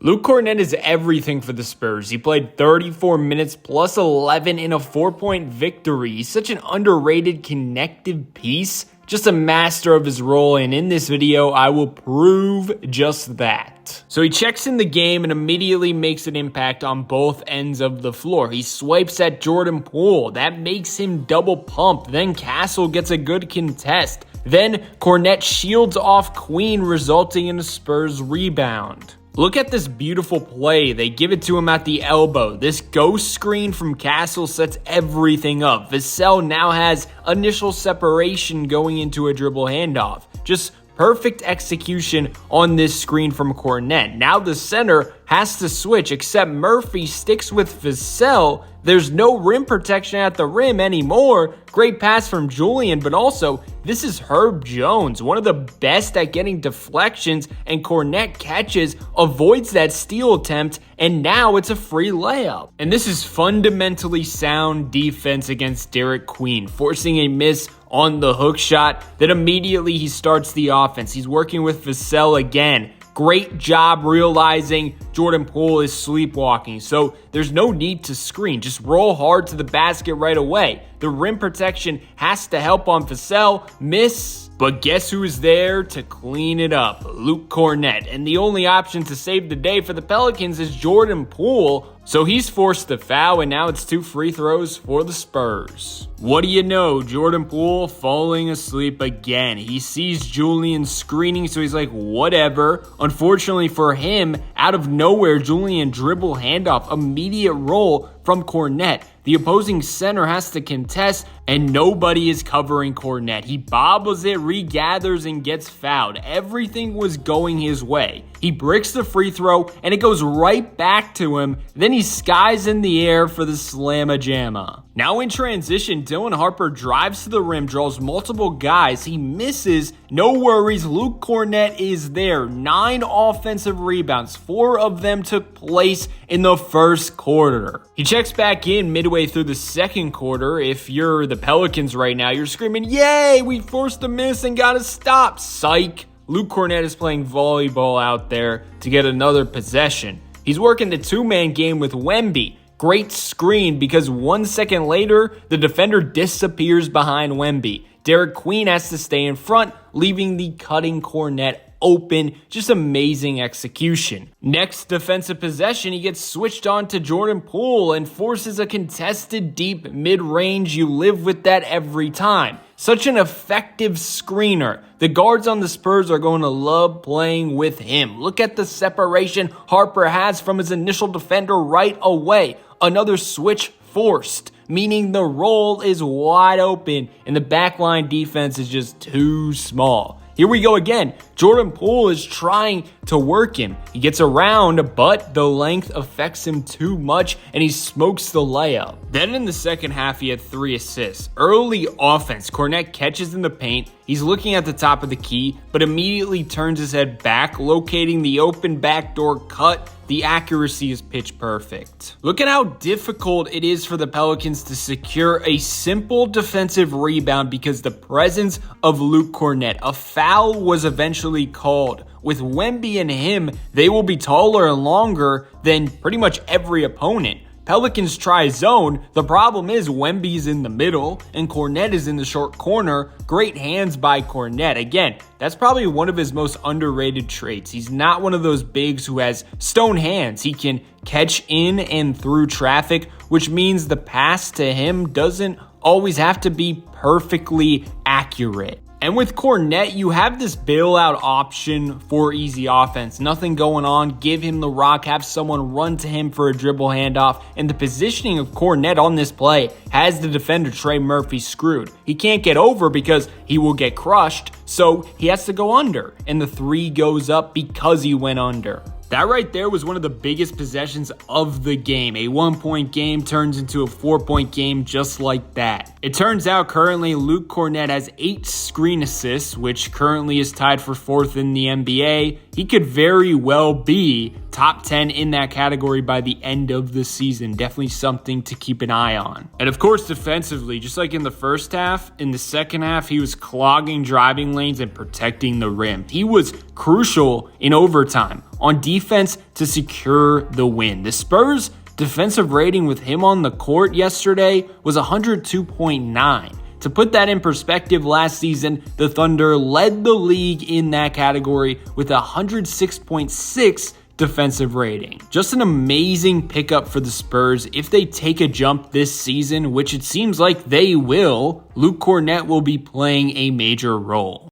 Luke Kornet is everything for the Spurs. He played 34 minutes plus 11 in a 4-point victory. He's such an underrated connective piece, just a master of his role, and in this video, I will prove just that. So he checks in the game and immediately makes an impact on both ends of the floor. He swipes at Jordan Poole. That makes him double pump. Then Castle gets a good contest. Then Kornet shields off Queen, resulting in a Spurs rebound. Look at this beautiful play. They give it to him at the elbow. This ghost screen from Castle sets everything up. Vassell now has initial separation going into a dribble handoff. Just perfect execution on this screen from Kornet. Now the center has to switch, except Murphy sticks with Vassell. There's no rim protection at the rim anymore. Great pass from Julian, but also this is Herb Jones, one of the best at getting deflections, and Kornet catches, avoids that steal attempt, and now it's a free layup. And this is fundamentally sound defense against Derek Queen, forcing a miss on the hook shot. Then immediately he starts the offense. He's working with Vassell again. Great job realizing Jordan Poole is sleepwalking, so there's no need to screen. Just roll hard to the basket right away. The rim protection has to help on Vassell. Miss, but guess who's there to clean it up? Luke Kornet. And the only option to save the day for the Pelicans is Jordan Poole, so he's forced to foul, and now it's 2 free throws for the Spurs. What do you know? Jordan Poole falling asleep again. He sees Julian screening, so he's like, whatever. Unfortunately for him, out of nowhere, Julian dribble handoff, immediate roll from Kornet. The opposing center has to contest, and nobody is covering Kornet. He bobbles it, regathers, and gets fouled. Everything was going his way. He bricks the free throw, and it goes right back to him. Then he skies in the air for the slamma-jamma. Now in transition, Dylan Harper drives to the rim, draws multiple guys. He misses. No worries, Luke Kornet is there. 9 offensive rebounds. 4 of them took place in the first quarter. He checks back in midway through the second quarter. If you're the Pelicans right now, you're screaming, yay, we forced a miss and got to stop. Psych. Luke Kornet is playing volleyball out there to get another possession. He's working the 2-man game with Wemby. Great screen because 1 second later, the defender disappears behind Wemby. Derek Queen has to stay in front, leaving the cutting Kornet open. Just amazing execution. Next defensive possession, he gets switched on to Jordan Poole and forces a contested deep mid-range. You live with that every time. Such an effective screener. The guards on the Spurs are going to love playing with him. Look at the separation Harper has from his initial defender right away. Another switch forced, meaning the roll is wide open and the backline defense is just too small. Here we go again. Jordan Poole is trying to work him. He gets around, but the length affects him too much, and he smokes the layup. Then in the second half, he had 3 assists. Early offense. Kornet catches in the paint. He's looking at the top of the key, but immediately turns his head back, locating the open backdoor cut. The accuracy is pitch perfect. Look at how difficult it is for the Pelicans to secure a simple defensive rebound because the presence of Luke Kornet. A foul was eventually called. With Wemby and him, they will be taller and longer than pretty much every opponent. Pelicans try zone. The problem is Wemby's in the middle and Kornet is in the short corner. Great hands by Kornet. Again, that's probably one of his most underrated traits. He's not one of those bigs who has stone hands. He can catch in and through traffic, which means the pass to him doesn't always have to be perfectly accurate. And with Kornet, you have this bailout option for easy offense. Nothing going on. Give him the rock. Have someone run to him for a dribble handoff. And the positioning of Kornet on this play has the defender Trey Murphy screwed. He can't get over because he will get crushed. So he has to go under. And the 3 goes up because he went under. That right there was one of the biggest possessions of the game. A 1-point game turns into a 4-point game just like that. It turns out currently Luke Kornet has 8 screen assists, which currently is tied for 4th in the NBA. he could very well be top 10 in that category by the end of the season. Definitely something to keep an eye on. And of course, defensively, just like in the first half, in the second half, he was clogging driving lanes and protecting the rim. He was crucial in overtime on defense to secure the win. The Spurs' defensive rating with him on the court yesterday was 102.9. To put that in perspective, last season, the Thunder led the league in that category with a 106.6 defensive rating. Just an amazing pickup for the Spurs. If they take a jump this season, which it seems like they will, Luke Kornet will be playing a major role.